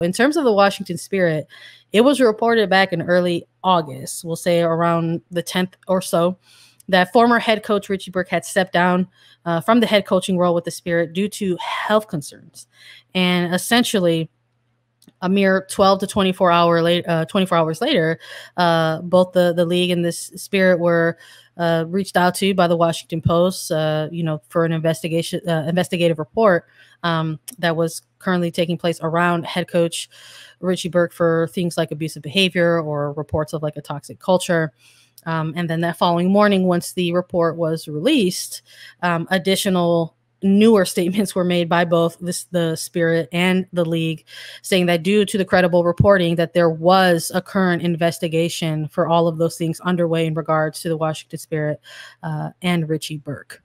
In terms of the Washington Spirit, it was reported back in early August, we'll say around the 10th or so, that former head coach Richie Burke had stepped down from the head coaching role with the Spirit due to health concerns. And essentially, a mere 12 to 24 hours later, both the league and this Spirit were reached out to by the Washington Post, for an investigative report that was currently taking place around head coach Richie Burke for things like abusive behavior or reports of like a toxic culture. And then that following morning, once the report was released, additional newer statements were made by both the Spirit and the league, saying that due to the credible reporting that there was a current investigation for all of those things underway in regards to the Washington Spirit and Richie Burke.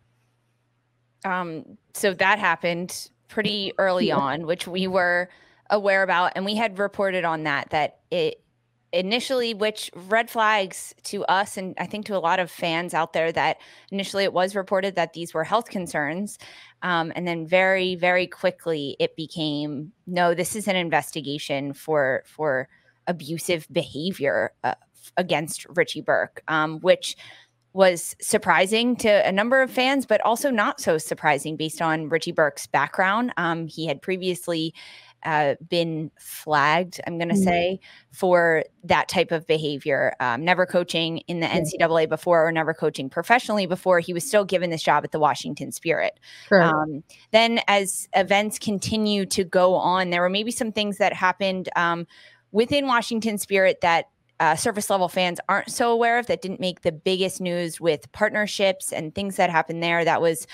So that happened pretty early on, which we were aware about, and we had reported on that it initially, which red flags to us and I think to a lot of fans out there, that initially it was reported that these were health concerns. And then very, very quickly it became, no, this is an investigation for abusive behavior against Richie Burke, which was surprising to a number of fans, but also not so surprising based on Richie Burke's background. He had previously been flagged, I'm going to say, for that type of behavior, never coaching in the NCAA before or never coaching professionally before. He was still given this job at the Washington Spirit. Then as events continue to go on, there were maybe some things that happened within Washington Spirit that surface level fans aren't so aware of, that didn't make the biggest news, with partnerships and things that happened there. That was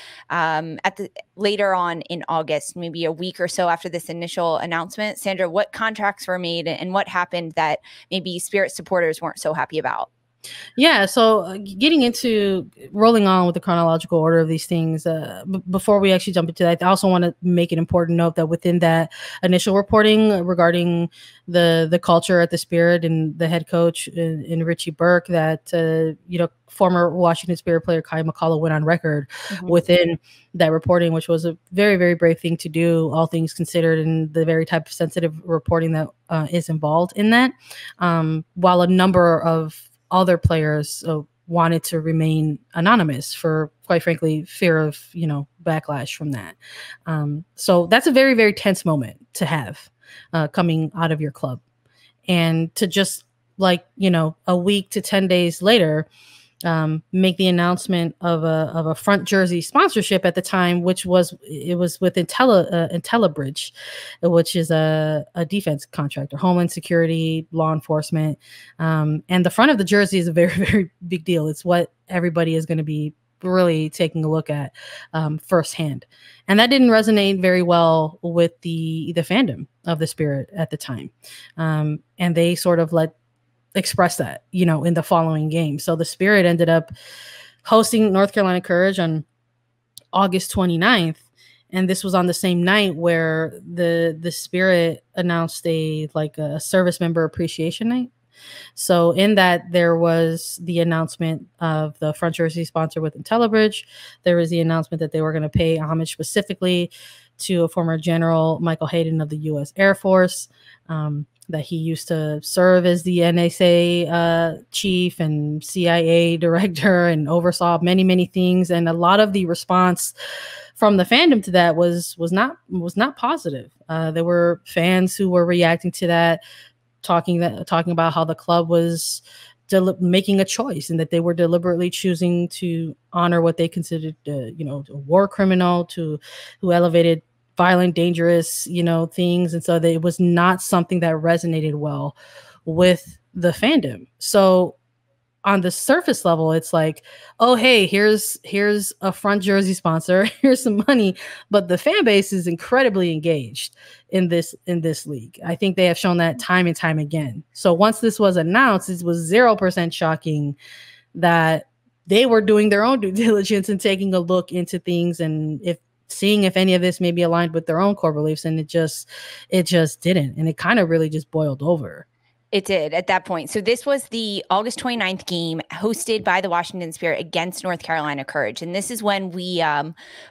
later on in August, maybe a week or so after this initial announcement. Sandra, what contracts were made and what happened that maybe Spirit supporters weren't so happy about? Yeah, so getting into rolling on with the chronological order of these things, before we actually jump into that, I also want to make an important note that within that initial reporting regarding the culture at the Spirit and the head coach in Richie Burke, that former Washington Spirit player Kai McCullough went on record within that reporting, which was a very, very brave thing to do, all things considered, and the very type of sensitive reporting that is involved in that, while a number of other players wanted to remain anonymous for, quite frankly, fear of, backlash from that. So that's a very, very tense moment to have coming out of your club. And to just a week to 10 days later, make the announcement of a front jersey sponsorship at the time, which was with IntelliBridge, which is a defense contractor, homeland security, law enforcement, and the front of the jersey is a very, very big deal. It's what everybody is going to be really taking a look at firsthand, and that didn't resonate very well with the fandom of the Spirit at the time, and they sort of express that, in the following game. So the Spirit ended up hosting North Carolina Courage on August 29th. And this was on the same night where the Spirit announced a service member appreciation night. So in that, there was the announcement of the front jersey sponsor with IntelliBridge. There was the announcement that they were going to pay homage specifically to a former General Michael Hayden of the U.S. Air Force, that he used to serve as the NSA chief and CIA director and oversaw many, many things. And a lot of the response from the fandom to that was not positive. There were fans who were reacting to that, talking about how the club was making a choice and that they were deliberately choosing to honor what they considered, a war criminal who elevated violent, dangerous, things. And so it was not something that resonated well with the fandom. So on the surface level, it's like, oh, hey, here's a front jersey sponsor, here's some money. But the fan base is incredibly engaged in this league. I think they have shown that time and time again. So once this was announced, it was 0% shocking that they were doing their own due diligence and taking a look into things, and seeing if any of this may be aligned with their own core beliefs. And it just didn't. And it kind of really just boiled over. It did at that point. So this was the August 29th game hosted by the Washington Spirit against North Carolina Courage. And this is when we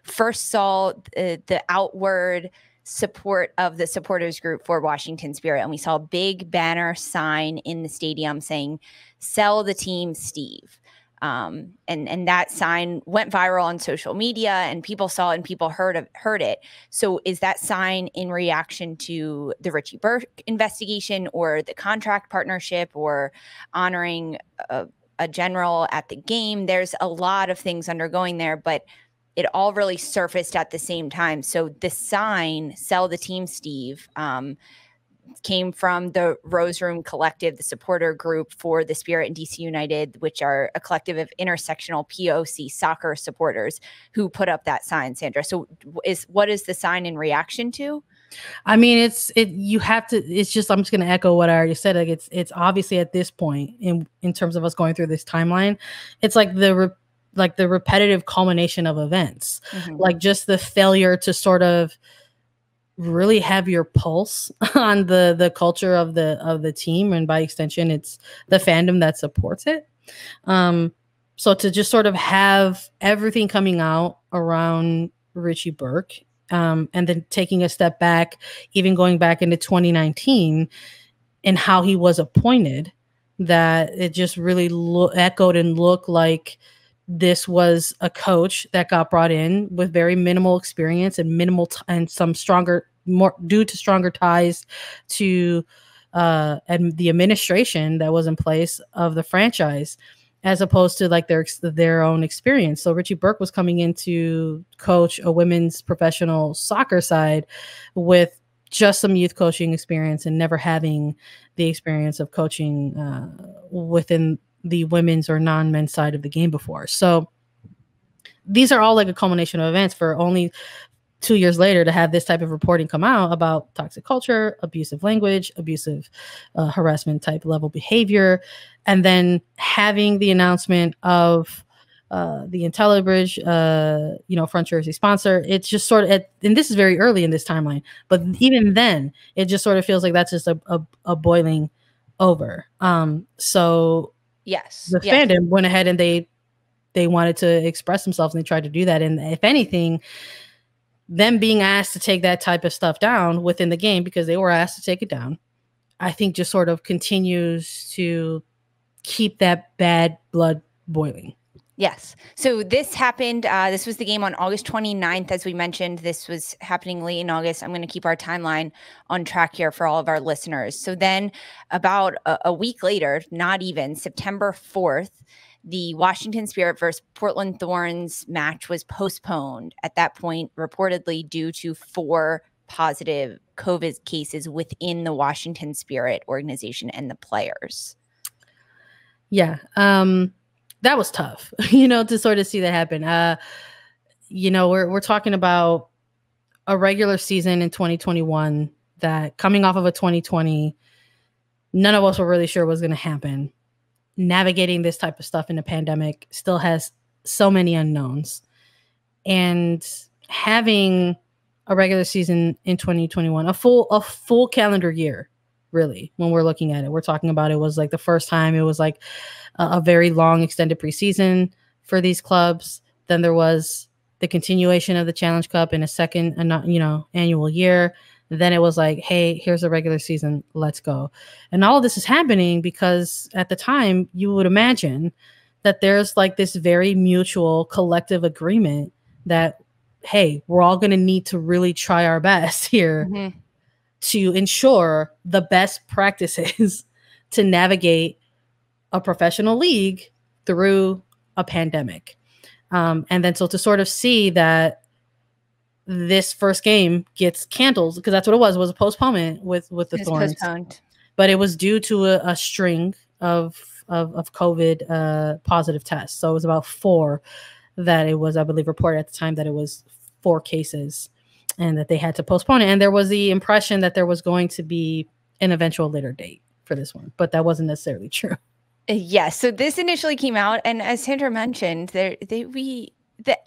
first saw the outward support of the supporters group for Washington Spirit. And we saw a big banner sign in the stadium saying, "Sell the team, Steve." And that sign went viral on social media, and people saw it and people heard it. So is that sign in reaction to the Richie Burke investigation, or the contract partnership, or honoring a general at the game? There's a lot of things undergoing there, but it all really surfaced at the same time. So the sign, "Sell the team, Steve," came from the Rose Room Collective, the supporter group for the Spirit and DC United, which are a collective of intersectional POC soccer supporters who put up that sign, Sandra. So what is the sign in reaction to? I mean, it's just, I'm just going to echo what I already said. Like it's obviously at this point in terms of us going through this timeline, it's like the repetitive culmination of events, like just the failure to sort of really have your pulse on the culture of the team, and by extension it's the fandom that supports it. So to just sort of have everything coming out around Richie Burke, and then taking a step back, even going back into 2019 and how he was appointed, that it just really echoed and looked like this was a coach that got brought in with very minimal experience and and some due to stronger ties to and the administration that was in place of the franchise, as opposed to like their own experience. So Richie Burke was coming in to coach a women's professional soccer side with just some youth coaching experience and never having the experience of coaching within the women's or non-men's side of the game before. So these are all like a culmination of events for only 2 years later to have this type of reporting come out about toxic culture, abusive language, abusive harassment type level behavior, and then having the announcement of the IntelliBridge, Front Jersey sponsor. It's just sort of, and this is very early in this timeline, but even then, it just sort of feels like that's just a boiling over. So yes, the fandom went ahead and they wanted to express themselves, and they tried to do that. And if anything, them being asked to take that type of stuff down within the game, because they were asked to take it down, I think just sort of continues to keep that bad blood boiling. Yes. So this happened. This was the game on August 29th. As we mentioned, this was happening late in August. I'm going to keep our timeline on track here for all of our listeners. So then about a week later, not even, September 4th, the Washington Spirit versus Portland Thorns match was postponed at that point, reportedly due to 4 positive COVID cases within the Washington Spirit organization and the players. Yeah. That was tough, to sort of see that happen. We're talking about a regular season in 2021 that, coming off of a 2020, none of us were really sure was going to happen. Navigating this type of stuff in a pandemic still has so many unknowns, and having a regular season in 2021, a full calendar year, really, when we're looking at it, we're talking about, it was like the first time it was like a very long extended preseason for these clubs. Then there was the continuation of the Challenge Cup in a second, annual year. Then it was like, hey, here's a regular season, let's go. And all of this is happening because at the time you would imagine that there's like this very mutual collective agreement that, hey, we're all going to need to really try our best here to ensure the best practices to navigate a professional league through a pandemic. And then so to sort of see that this first game gets canceled, because that's what it was a postponement with the Thorns. Postponed. But it was due to a string of COVID positive tests. So it was about 4 that it was, I believe, reported at the time that it was 4 cases and that they had to postpone it. And there was the impression that there was going to be an eventual later date for this one, but that wasn't necessarily true. Yes. So this initially came out, and as Sandra mentioned, the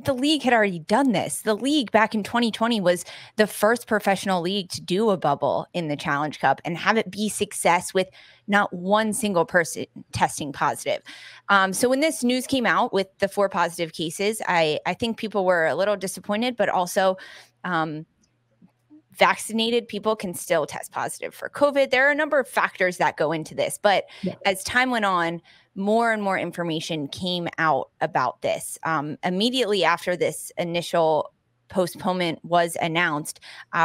league had already done this. The league back in 2020 was the first professional league to do a bubble in the Challenge Cup and have it be success with not one single person testing positive. So when this news came out with the 4 positive cases, I think people were a little disappointed, but also vaccinated people can still test positive for COVID. There are a number of factors that go into this, but as time went on, more and more information came out about this. Immediately after this initial postponement was announced,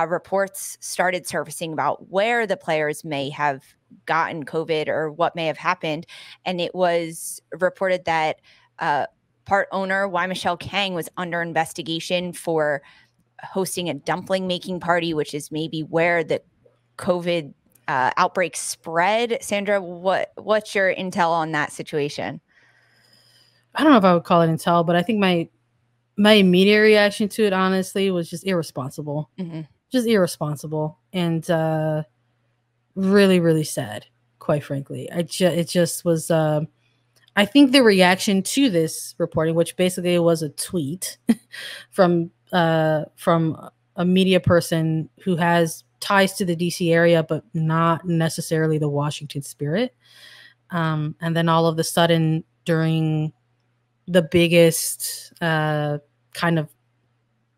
reports started surfacing about where the players may have gotten COVID or what may have happened. And it was reported that part owner Y. Michelle Kang was under investigation for hosting a dumpling making party, which is maybe where the COVID outbreak spread. Sandra, what's your intel on that situation? I don't know if I would call it intel, but I think my immediate reaction to it, honestly, was just irresponsible. Just irresponsible and really, really sad, quite frankly. It just was. I think the reaction to this reporting, which basically was a tweet from a media person who has ties to the DC area, but not necessarily the Washington Spirit. And then all of a sudden, during the biggest kind of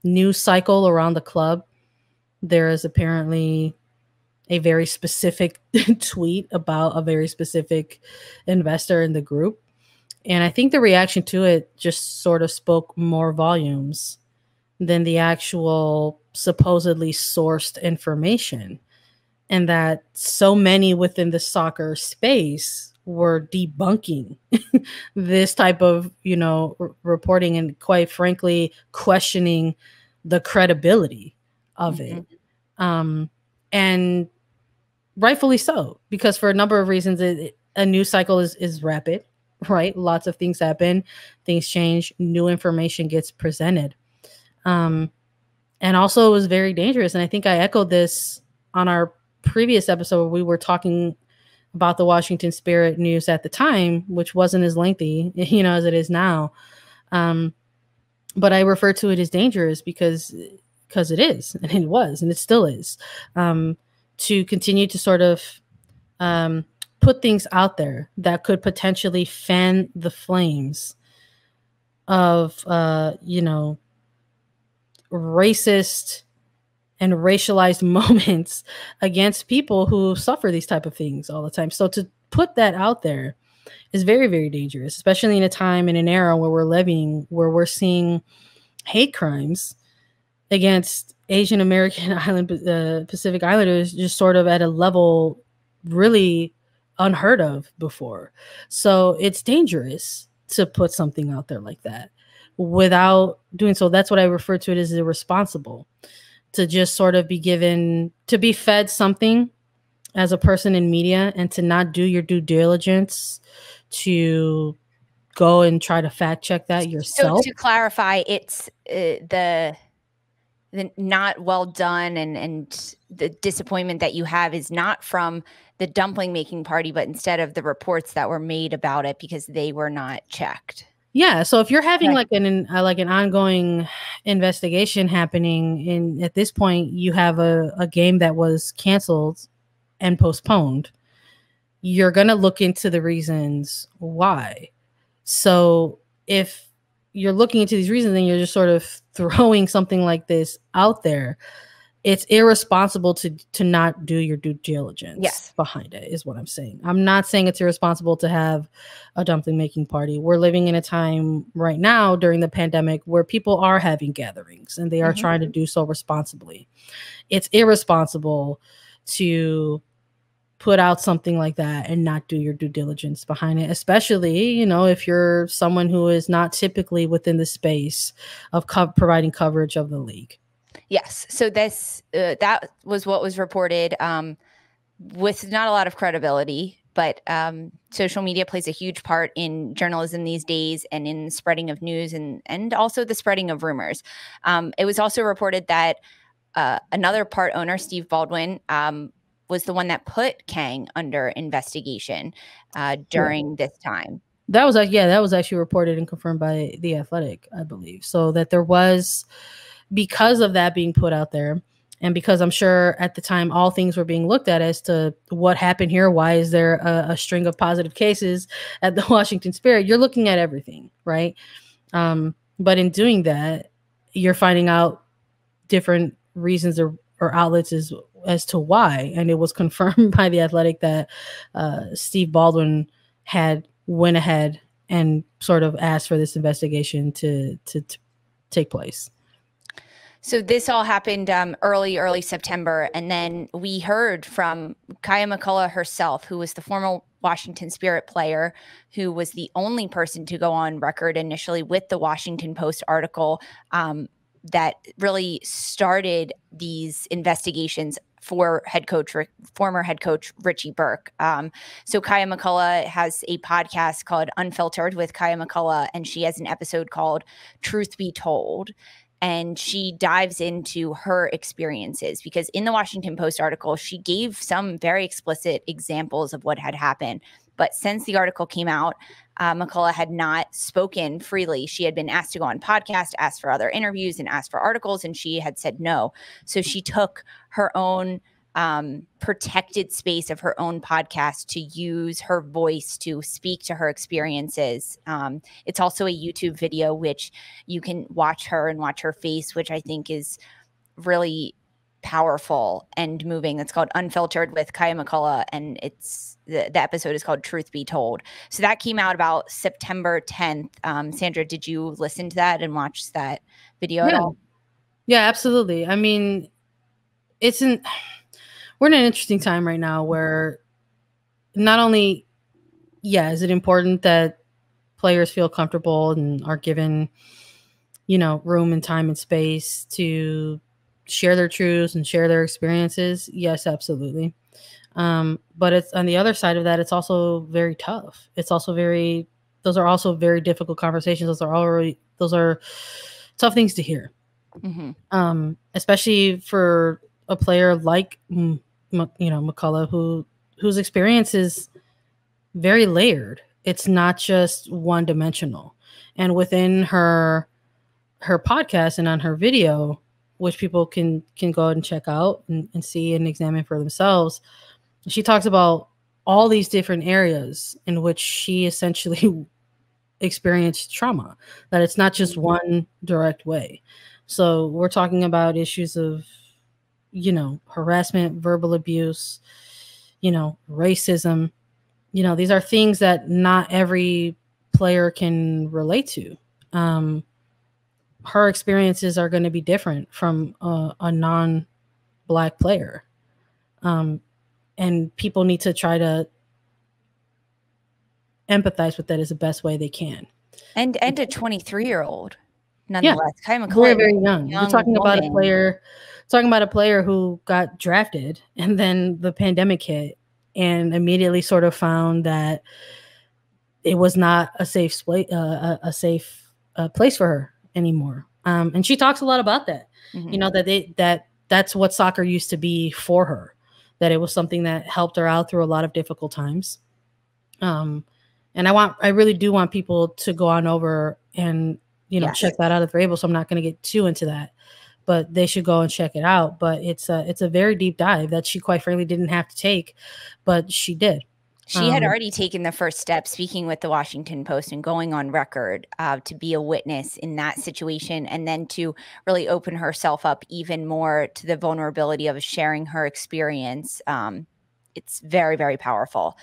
news cycle around the club, there is apparently a very specific tweet about a very specific investor in the group. And I think the reaction to it just sort of spoke more volumes than the actual supposedly sourced information. And that so many within the soccer space were debunking this type of, reporting and, quite frankly, questioning the credibility of it. And rightfully so, because for a number of reasons, a news cycle is rapid, right? Lots of things happen, things change, new information gets presented. And also it was very dangerous. And I think I echoed this on our previous episode where we were talking about the Washington Spirit news at the time, which wasn't as lengthy, as it is now. But I refer to it as dangerous because it is, and it was, and it still is, to continue to sort of put things out there that could potentially fan the flames of, racist and racialized moments against people who suffer these type of things all the time. So to put that out there is very, very dangerous, especially in a time, in an era where we're living, where we're seeing hate crimes against Asian American Pacific Islanders just sort of at a level really unheard of before. So it's dangerous to put something out there like that without doing so. That's what I refer to it as irresponsible, to just sort of be fed something as a person in media and to not do your due diligence to go and try to fact check that yourself. So to clarify, it's the not well done and the disappointment that you have is not from the dumpling making party, but instead of the reports that were made about it because they were not checked. Yeah. So if you're having like an ongoing investigation happening, and at this point you have a game that was canceled and postponed, you're going to look into the reasons why. So if you're looking into these reasons and you're just sort of throwing something like this out there, it's irresponsible to not do your due diligence behind it, is what I'm saying. I'm not saying it's irresponsible to have a dumpling making party. We're living in a time right now during the pandemic where people are having gatherings and they are trying to do so responsibly. It's irresponsible to put out something like that and not do your due diligence behind it, especially, if you're someone who is not typically within the space of providing coverage of the league. Yes. So this that was what was reported with not a lot of credibility, but social media plays a huge part in journalism these days and in spreading of news and also the spreading of rumors. It was also reported that another part owner, Steve Baldwin, was the one that put Kang under investigation during this time. That was actually reported and confirmed by The Athletic, I believe. So that there was, because of that being put out there, and because I'm sure at the time all things were being looked at as to what happened here, why is there a string of positive cases at the Washington Spirit? You're looking at everything, right? But in doing that, you're finding out different reasons or outlets as to why, and it was confirmed by The Athletic that Steve Baldwin went ahead and sort of asked for this investigation to take place. So this all happened early September, and then we heard from Kaya McCullough herself, who was the former Washington Spirit player, who was the only person to go on record initially with the Washington Post article that really started these investigations for former head coach Richie Burke. So Kaya McCullough has a podcast called Unfiltered with Kaya McCullough, and she has an episode called Truth Be Told. And she dives into her experiences, because in the Washington Post article, she gave some very explicit examples of what had happened. But since the article came out, McCullough had not spoken freely. She had been asked to go on podcast, asked for other interviews, and asked for articles, and she had said no. So she took her own protected space of her own podcast to use her voice to speak to her experiences. It's also a YouTube video, which you can watch her and watch her face, which I think is really powerful and moving. It's called Unfiltered with Kaya McCullough, and it's the episode is called Truth Be Told. So that came out about September 10th. Sandra, did you listen to that and watch that video at all? Yeah, absolutely. I mean, we're in an interesting time right now where not only, is it important that players feel comfortable and are given, room and time and space to share their truths and share their experiences. Yes, absolutely. But it's on the other side of that, it's also very tough. Those are also very difficult conversations. Those are tough things to hear. Mm-hmm. Especially for a player like, McCullough, whose experience is very layered. It's not just one dimensional. And within her podcast and on her video, which people can go and check out and see and examine for themselves, she talks about all these different areas in which she essentially experienced trauma, that it's not just one direct way. So we're talking about issues of, harassment, verbal abuse, racism. These are things that not every player can relate to. Her experiences are going to be different from a non-Black player. And people need to try to empathize with that as the best way they can. And a 23-year-old, nonetheless. Yeah, Kaya McCullough, very, very young. You're talking about a player who got drafted, and then the pandemic hit, and immediately sort of found that it was not a safe place for her anymore. And she talks a lot about that. Mm-hmm. That's what soccer used to be for her. That it was something that helped her out through a lot of difficult times. And I really do want people to go on over and check that out if they're able. So I'm not going to get too into that, but they should go and check it out. But it's a very deep dive that she quite frankly didn't have to take, but she did. She had already taken the first step, speaking with the Washington Post and going on record to be a witness in that situation, and then to really open herself up even more to the vulnerability of sharing her experience. It's very, very powerful.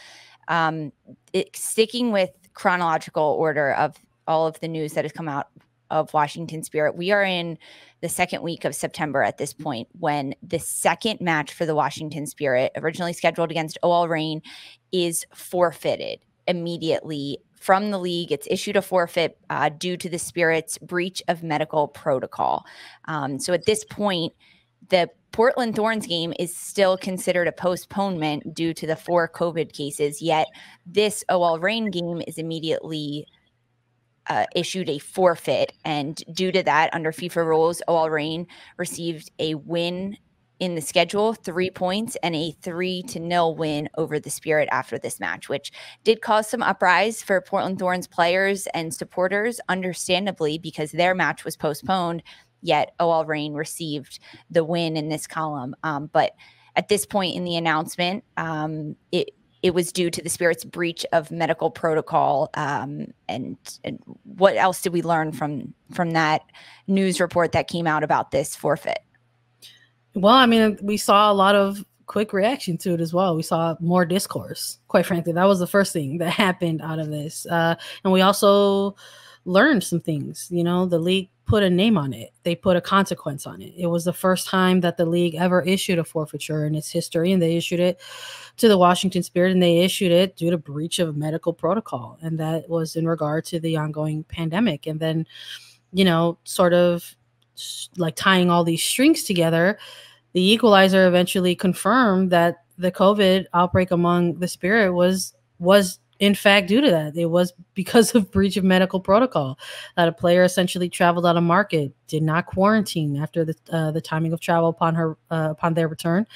Sticking with chronological order of all of the news that has come out of Washington Spirit, we are in the second week of September at this point, when the second match for the Washington Spirit, originally scheduled against OL Reign, is forfeited immediately from the league. It's issued a forfeit due to the Spirit's breach of medical protocol. So at this point, the Portland Thorns game is still considered a postponement due to the 4 COVID cases, yet this OL Reign game is immediately issued a forfeit. And due to that, under FIFA rules, OL Reign received a win in the schedule, 3 points, and a 3-0 win over the Spirit after this match, which did cause some uprise for Portland Thorns players and supporters, understandably, because their match was postponed, yet OL Reign received the win in this column. But at this point in the announcement, it was due to the Spirit's breach of medical protocol. And what else did we learn from that news report that came out about this forfeit? Well, I mean, we saw a lot of quick reaction to it as well. We saw more discourse. Quite frankly, that was the first thing that happened out of this, and we also learned some things. You know, the league put a name on it. They put a consequence on it. It was the first time that the league ever issued a forfeiture in its history, and they issued it to the Washington Spirit, and they issued it due to breach of medical protocol, and that was in regard to the ongoing pandemic. And then, you know, sort of like tying all these strings together, the equalizer eventually confirmed that the COVID outbreak among the Spirit was in fact due to that. It was because of breach of medical protocol, that a player essentially traveled out of market, did not quarantine after the timing of travel upon their return,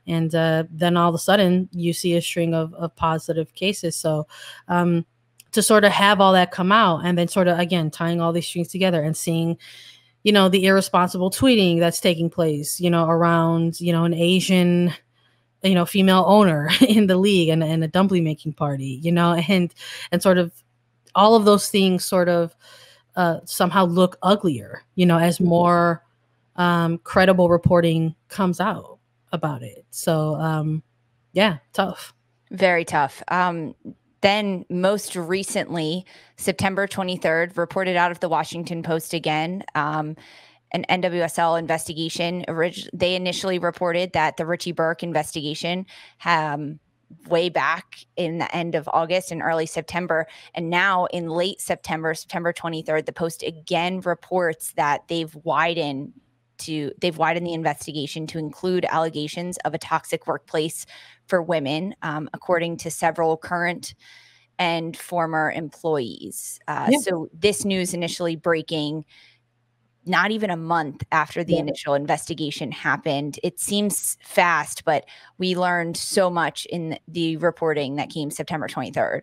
and then all of a sudden you see a string of positive cases. So to sort of have all that come out, and then sort of again tying all these strings together and seeing, you know, the irresponsible tweeting that's taking place, you know, around, you know, an Asian, you know, female owner in the league, and a dumpling making party, you know, and sort of all of those things sort of somehow look uglier, you know, as more credible reporting comes out about it. So yeah, tough. Very tough. Then most recently, September 23rd, reported out of the Washington Post again, an NWSL investigation. They initially reported that the Richie Burke investigation way back in the end of August and early September. And now in late September, September 23rd, the Post again reports that they've widened the investigation to include allegations of a toxic workplace for women, according to several current and former employees. So this news initially breaking not even a month after the initial investigation happened. It seems fast, but we learned so much in the reporting that came September 23rd.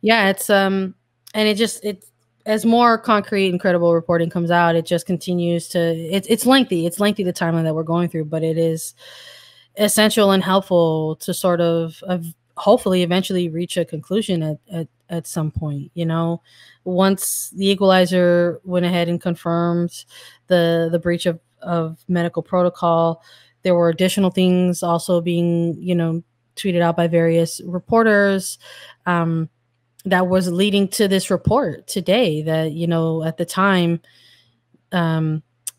Yeah, it's and it's as more concrete and credible reporting comes out, it just continues to, it's lengthy. It's lengthy, the timeline that we're going through, but it is essential and helpful to sort of hopefully eventually reach a conclusion at some point. You know, once the equalizer went ahead and confirmed the breach of medical protocol, there were additional things also being, you know, tweeted out by various reporters that was leading to this report today that, you know, at the time,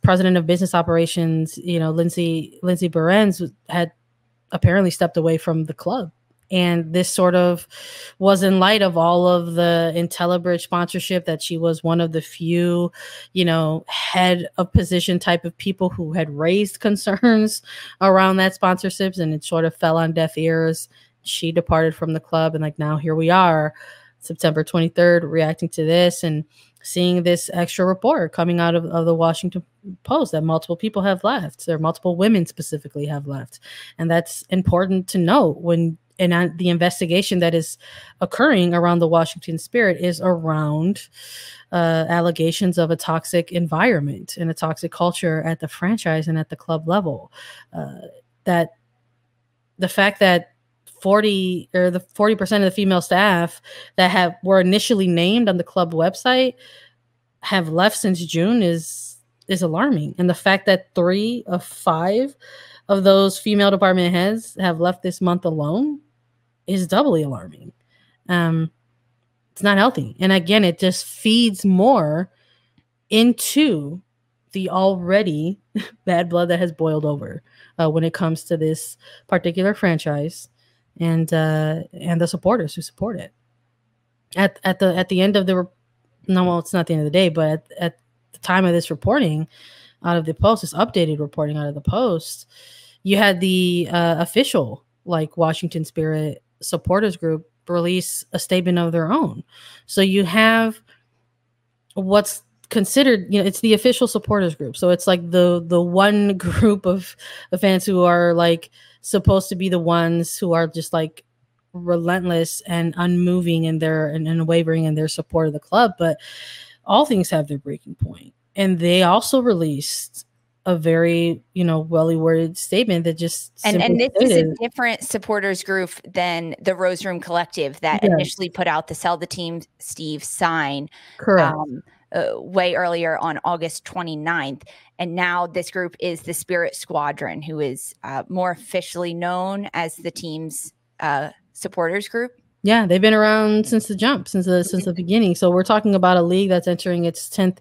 president of business operations, you know, Lindsay Berens had apparently stepped away from the club. And this sort of was in light of all of the IntelliBridge sponsorship, that she was one of the few, you know, head of position type of people who had raised concerns around that sponsorships, and it sort of fell on deaf ears. She departed from the club, and like now here we are, September 23rd, reacting to this and seeing this extra report coming out of the Washington Post that multiple people have left. There are multiple women specifically have left. And that's important to note when the investigation that is occurring around the Washington Spirit is around allegations of a toxic environment and a toxic culture at the franchise and at the club level. That the fact that 40% of the female staff that were initially named on the club website have left since June is alarming. And the fact that 3 of 5 of those female department heads have left this month alone is doubly alarming. It's not healthy. And again, it just feeds more into the already bad blood that has boiled over when it comes to this particular franchise and the supporters who support it. At the end of it's not the end of the day, but at the time of this reporting out of the Post, this updated reporting out of the Post, you had the official like Washington Spirit supporters group release a statement of their own. So you have what's considered, you know, it's the official supporters group. So it's like the one group of fans who are like supposed to be the ones who are just like relentless and unmoving in their and wavering in their support of the club. But all things have their breaking point. And they also released a very, you know, worded statement that just and this is a different supporters group than the Rose Room Collective that initially put out the Sell the Team Steve sign. Correct. way earlier on August 29th. And now this group is the Spirit Squadron, who is more officially known as the team's supporters group. Yeah, they've been around since the jump, since the beginning. So we're talking about a league that's entering its 10th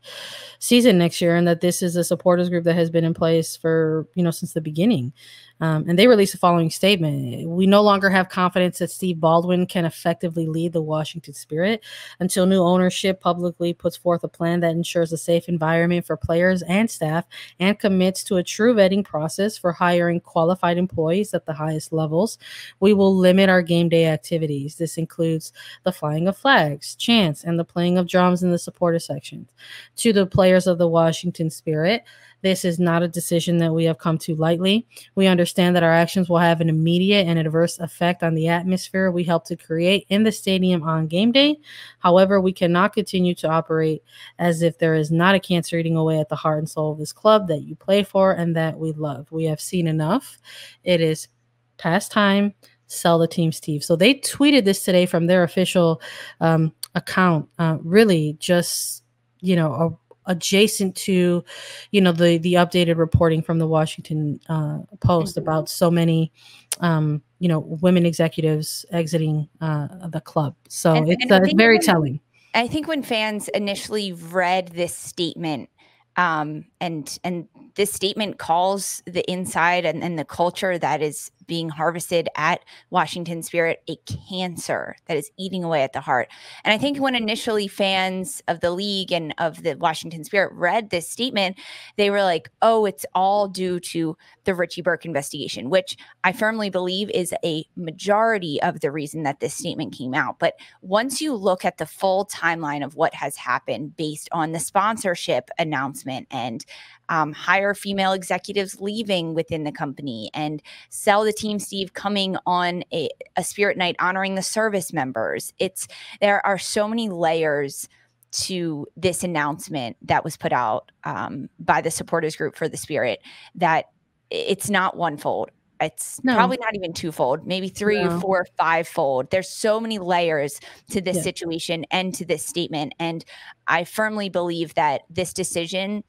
season next year, and that this is a supporters group that has been in place for, since the beginning. And they released the following statement: "We no longer have confidence that Steve Baldwin can effectively lead the Washington Spirit until new ownership publicly puts forth a plan that ensures a safe environment for players and staff and commits to a true vetting process for hiring qualified employees at the highest levels. We will limit our game day activities. This includes the flying of flags, chants, and the playing of drums in the supporter sections. To the players of the Washington Spirit, this is not a decision that we have come to lightly. We understand that our actions will have an immediate and adverse effect on the atmosphere we help to create in the stadium on game day. However, we cannot continue to operate as if there is not a cancer eating away at the heart and soul of this club that you play for and that we love. We have seen enough. It is past time. Sell the team, Steve." So they tweeted this today from their official account, really just, adjacent to, the updated reporting from the Washington Post about so many, women executives exiting the club. So it's very telling. I think when fans initially read this statement, and this statement calls the inside and the culture that is being harvested at Washington Spirit a cancer that is eating away at the heart. And I think when initially fans of the league and of the Washington Spirit read this statement, they were like, oh, it's all due to the Richie Burke investigation, which I firmly believe is a majority of the reason that this statement came out. But once you look at the full timeline of what has happened based on the sponsorship announcement and hire female executives leaving within the company and Sell the Team Steve coming on a Spirit night honoring the service members. There are so many layers to this announcement that was put out by the supporters group for the Spirit that it's not one-fold. It's probably not even two-fold, maybe three, 4, 5-fold. There's so many layers to this situation and to this statement. And I firmly believe that this decision,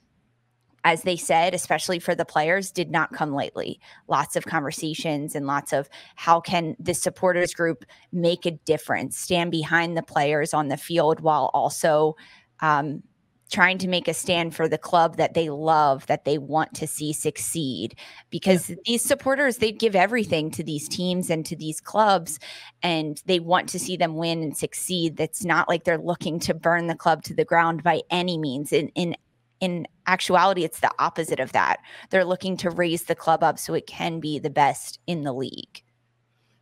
as they said, especially for the players, did not come lightly. Lots of conversations and lots of how can the supporters group make a difference, stand behind the players on the field while also trying to make a stand for the club that they love, that they want to see succeed. Because these supporters, they give everything to these teams and to these clubs, and they want to see them win and succeed. That's not like they're looking to burn the club to the ground by any means. In actuality, it's the opposite of that. They're looking to raise the club up so it can be the best in the league.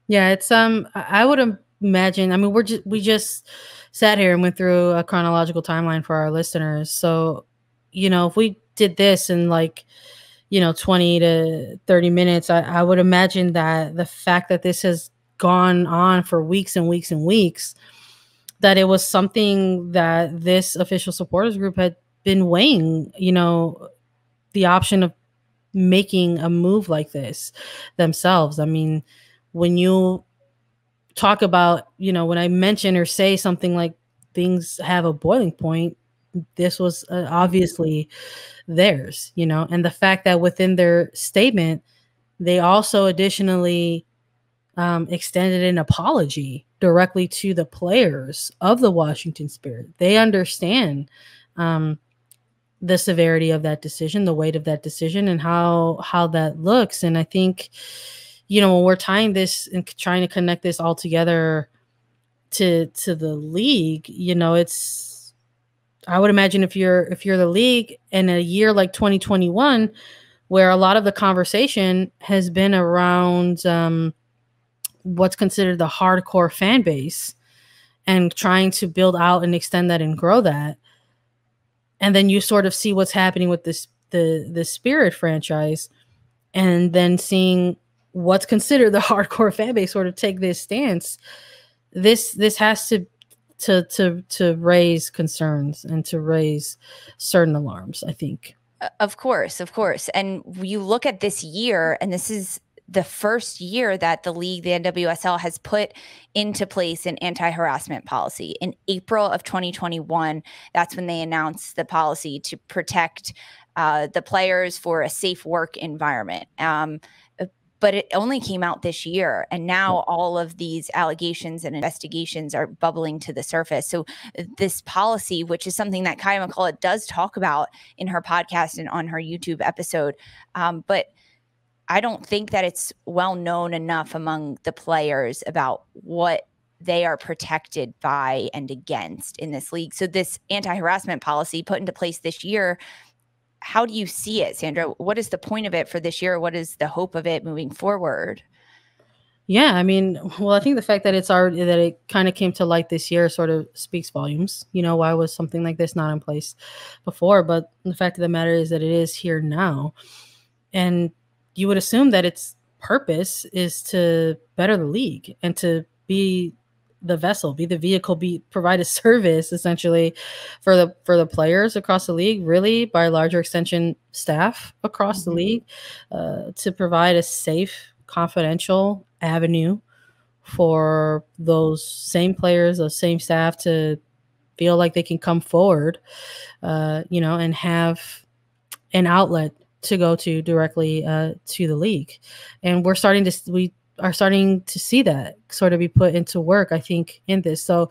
Yeah, it's I would imagine. I mean, we just sat here and went through a chronological timeline for our listeners. So, if we did this in 20 to 30 minutes, I would imagine that the fact that this has gone on for weeks and weeks and weeks, that it was something that this official supporters group had been weighing, the option of making a move like this themselves. I mean, when you talk about, when I mention or say something like things have a boiling point, this was obviously theirs, and the fact that within their statement, they also additionally extended an apology directly to the players of the Washington Spirit. They understand the severity of that decision, the weight of that decision, and how that looks. And I think, when we're tying this and trying to connect this all together to the league, it's, I would imagine if you're the league in a year like 2021, where a lot of the conversation has been around what's considered the hardcore fan base and trying to build out and extend that and grow that. And then you sort of see what's happening with the Spirit franchise, and then seeing what's considered the hardcore fan base sort of take this stance. This has to raise concerns and to raise certain alarms, I think. Of course. And you look at this year, and this is the first year that the league, the NWSL, has put into place an anti-harassment policy. In April of 2021, that's when they announced the policy to protect the players for a safe work environment. But it only came out this year. And now all of these allegations and investigations are bubbling to the surface. So this policy, which is something that Kaya McCullough does talk about in her podcast and on her YouTube episode, but I don't think that it's well known enough among the players about what they are protected by and against in this league. So this anti-harassment policy put into place this year, how do you see it, Sandra? What is the point of it for this year? What is the hope of it moving forward? Yeah, I mean, well, I think the fact that it kind of came to light this year sort of speaks volumes. Why was something like this not in place before? But the fact of the matter is that it is here now. And you would assume that its purpose is to better the league and to be the vessel, be the vehicle, provide a service essentially for the players across the league, really by a larger extension staff across the league, to provide a safe, confidential avenue for those same players, those same staff to feel like they can come forward, and have an outlet to go to directly to the league. And we are starting to see that sort of be put into work, I think, in this. So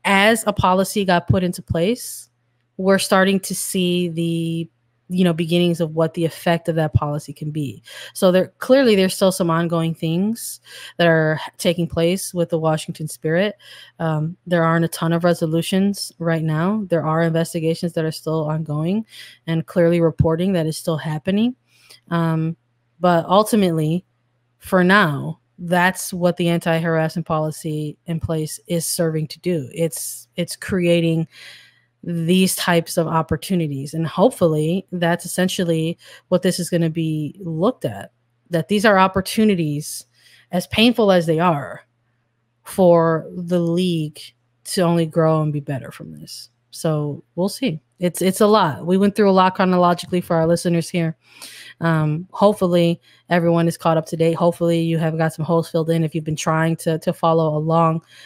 as a policy got put into place, we're starting to see the beginnings of what the effect of that policy can be. So there's still some ongoing things that are taking place with the Washington Spirit. There aren't a ton of resolutions right now. There are investigations that are still ongoing and clearly reporting that is still happening. But ultimately, for now, that's what the anti-harassment policy in place is serving to do. It's creating these types of opportunities. And hopefully that's essentially what this is going to be looked at, that these are opportunities, as painful as they are, for the league to only grow and be better from this. So we'll see. It's a lot. We went through a lot chronologically for our listeners here. Hopefully everyone is caught up to date. Hopefully you have got some holes filled in if you've been trying to follow along